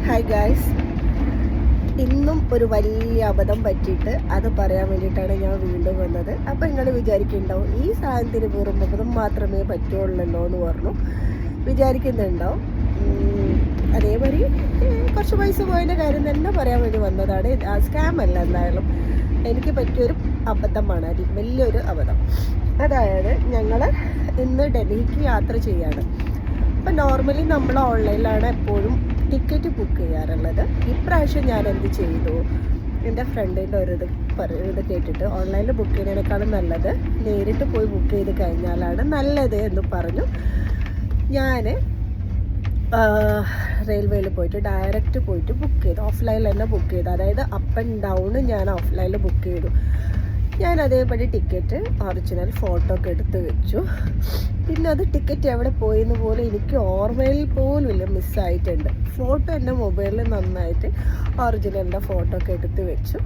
Hi guys, ഇന്നും ഒരു വലിയ അബദ്ധം പറ്റിയിട്ട് അത് പറയാൻ വേണ്ടിയിട്ടാണ് ഞാൻ വീണ്ടും വന്നത്. അപ്പോൾ നിങ്ങൾ വിചാരിക്കുന്നുണ്ടാവും ഈ സാധനത്തിന് വെറും അബദ്ധം മാത്രമേ പറ്റുള്ളൂ എന്ന് പറഞ്ഞു വിചാരിക്കുന്നുണ്ടാവും. അതേമാതിരി കുറച്ച് പൈസ പോയതിൻ്റെ കാര്യം തന്നെ പറയാൻ വേണ്ടി വന്നതാണ്. ആ സ്കാം അല്ല, എന്തായാലും എനിക്ക് പറ്റിയൊരു അബദ്ധമാണ്, അത് വലിയൊരു അബദ്ധം. അതായത് ഞങ്ങൾ ഇന്ന് ഡൽഹിക്ക് യാത്ര ചെയ്യാണ്. അപ്പം നോർമലി നമ്മൾ ഓൺലൈനിലാണ് എപ്പോഴും ടിക്കറ്റ് ബുക്ക് ചെയ്യാറുള്ളത്. ഇപ്രാവശ്യം ഞാൻ എന്ത് ചെയ്തു, എൻ്റെ ഫ്രണ്ടിൻ്റെ ഇത് കേട്ടിട്ട് ഓൺലൈനിൽ ബുക്ക് ചെയ്യുന്നതിനേക്കാളും നല്ലത് നേരിട്ട് പോയി ബുക്ക് ചെയ്ത് കഴിഞ്ഞാലാണ് നല്ലത് എന്ന് പറഞ്ഞു. ഞാൻ റെയിൽവേയിൽ പോയിട്ട് ഡയറക്റ്റ് പോയിട്ട് ബുക്ക് ചെയ്തു, ഓഫ്ലൈനിൽ തന്നെ ബുക്ക് ചെയ്തു. അതായത് അപ്പ് ആൻഡ് ഡൗൺ ഞാൻ ഓഫ്ലൈനിൽ ബുക്ക് ചെയ്തു. ഞാൻ അതേപടി ടിക്കറ്റ് ഒറിജിനൽ ഫോട്ടോ ഒക്കെ എടുത്ത് വെച്ചു. പിന്നെ അത് ടിക്കറ്റ് എവിടെ പോയെന്ന് പോലും എനിക്ക് ഓർമ്മയിൽ പോലും ഇല്ല, മിസ്സായിട്ടുണ്ട്. ഫോട്ടോ എൻ്റെ മൊബൈലിൽ നന്നായിട്ട് ഒറിജിനലിൻ്റെ ഫോട്ടോ ഒക്കെ എടുത്ത് വെച്ചു.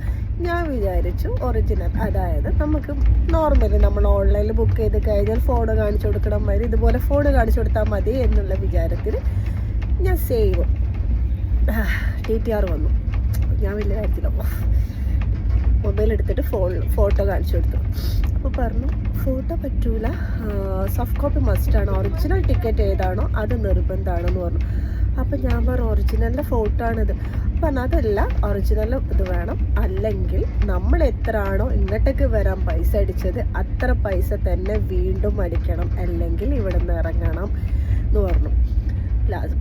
ഞാൻ വിചാരിച്ചു ഒറിജിനൽ, അതായത് നമുക്ക് നോർമലി നമ്മൾ ഓൺലൈനിൽ ബുക്ക് ചെയ്ത് കഴിഞ്ഞാൽ ഫോൺ കാണിച്ചു കൊടുക്കണം മതി, ഇതുപോലെ ഫോൺ കാണിച്ചു കൊടുത്താൽ മതി എന്നുള്ള വിചാരത്തിൽ ഞാൻ സേവ് TTR വന്നു. ഞാൻ വലിയ കാര്യത്തിലോ മൊബൈൽ എടുത്തിട്ട് ഫോട്ടോ കാണിച്ചു കൊടുത്തു. അപ്പോൾ പറഞ്ഞു ഫോട്ടോ പറ്റൂല, സോഫ്റ്റ് കോപ്പി മസ്റ്റാണ്, ഒറിജിനൽ ടിക്കറ്റ് ഏതാണോ അത് നിർബന്ധമാണെന്ന് പറഞ്ഞു. അപ്പം ഞാൻ പറഞ്ഞു ഒറിജിനലിൻ്റെ ഫോട്ടോ ആണിത്. അപ്പം അതല്ല, ഒറിജിനൽ ഇത് വേണം, അല്ലെങ്കിൽ നമ്മൾ എത്ര ആണോ ഇങ്ങോട്ടേക്ക് വരാൻ പൈസ അടിച്ചത് അത്ര പൈസ തന്നെ വീണ്ടും അടിക്കണം, അല്ലെങ്കിൽ ഇവിടെ നിന്ന് ഇറങ്ങണം എന്ന് പറഞ്ഞു.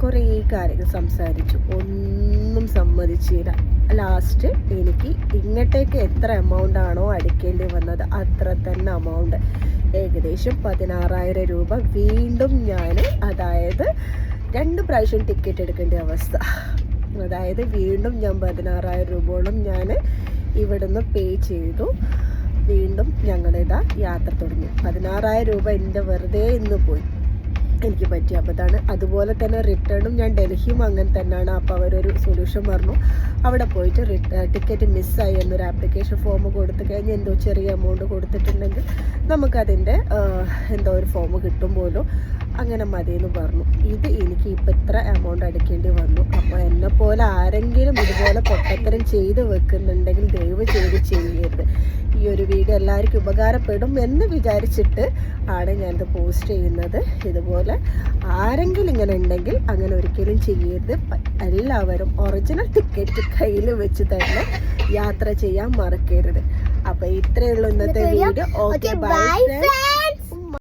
കുറേ കാര്യങ്ങൾ സംസാരിച്ചു, ഒന്നും സമ്മതിച്ചില്ല. ലാസ്റ്റ് എനിക്ക് ഇങ്ങോട്ടേക്ക് എത്ര എമൗണ്ട് ആണോ അടിക്കേണ്ടി വന്നത് അത്ര തന്നെ എമൗണ്ട്, ഏകദേശം 16,000 രൂപ വീണ്ടും ഞാൻ, അതായത് 2 പ്രാവശ്യം ടിക്കറ്റ് എടുക്കേണ്ട അവസ്ഥ. അതായത് വീണ്ടും ഞാൻ 16,000 രൂപയോളം ഞാൻ ഇവിടുന്ന് പേ ചെയ്തു. വീണ്ടും ഞങ്ങളിതാ യാത്ര തുടങ്ങി. 16,000 രൂപ എൻ്റെ വെറുതെ ഇന്ന് പോയി, എനിക്ക് പറ്റിയ അബദ്ധമാണ്. അതുപോലെ തന്നെ റിട്ടേണും ഞാൻ ഡൽഹിയും അങ്ങനെ തന്നെയാണ്. അപ്പോൾ അവരൊരു സൊല്യൂഷൻ പറഞ്ഞു, അവിടെ പോയിട്ട് ടിക്കറ്റ് മിസ്സായി എന്നൊരു ആപ്ലിക്കേഷൻ ഫോം കൊടുത്തു കഴിഞ്ഞ് എന്തോ ചെറിയ എമൗണ്ട് കൊടുത്തിട്ടുണ്ടെങ്കിൽ നമുക്കതിൻ്റെ എന്തോ ഒരു ഫോം കിട്ടും പോലും, അങ്ങനെ മതിയെന്ന് പറഞ്ഞു. ഇത് എനിക്ക് ഇപ്പം ഇത്ര എമൗണ്ട് അടിക്കേണ്ടി വന്നു. അപ്പോൾ എന്നെപ്പോലെ ആരെങ്കിലും ഇതുപോലെ പൊട്ടത്തരം ചെയ്ത് വെക്കുന്നുണ്ടെങ്കിൽ ദയവ് ചെയ്ത് ചെയ്യരുത്. ഈ ഒരു വീഡിയോ എല്ലാവർക്കും ഉപകാരപ്പെടും എന്ന് വിചാരിച്ചിട്ട് ആണ് ഞാനിത് പോസ്റ്റ് ചെയ്യുന്നത്. ഇതുപോലെ ആരെങ്കിലും ഇങ്ങനെ ഉണ്ടെങ്കിൽ അങ്ങനെ ഒരിക്കലും ചെയ്യരുത്. എല്ലാവരും ഒറിജിനൽ ടിക്കറ്റ് കയ്യിൽ വെച്ച് തന്നെ യാത്ര ചെയ്യാൻ മറക്കരുത്. അപ്പോൾ ഇത്രയേ ഉള്ളൂ ഇന്നത്തെ വീഡിയോ. Okay, by.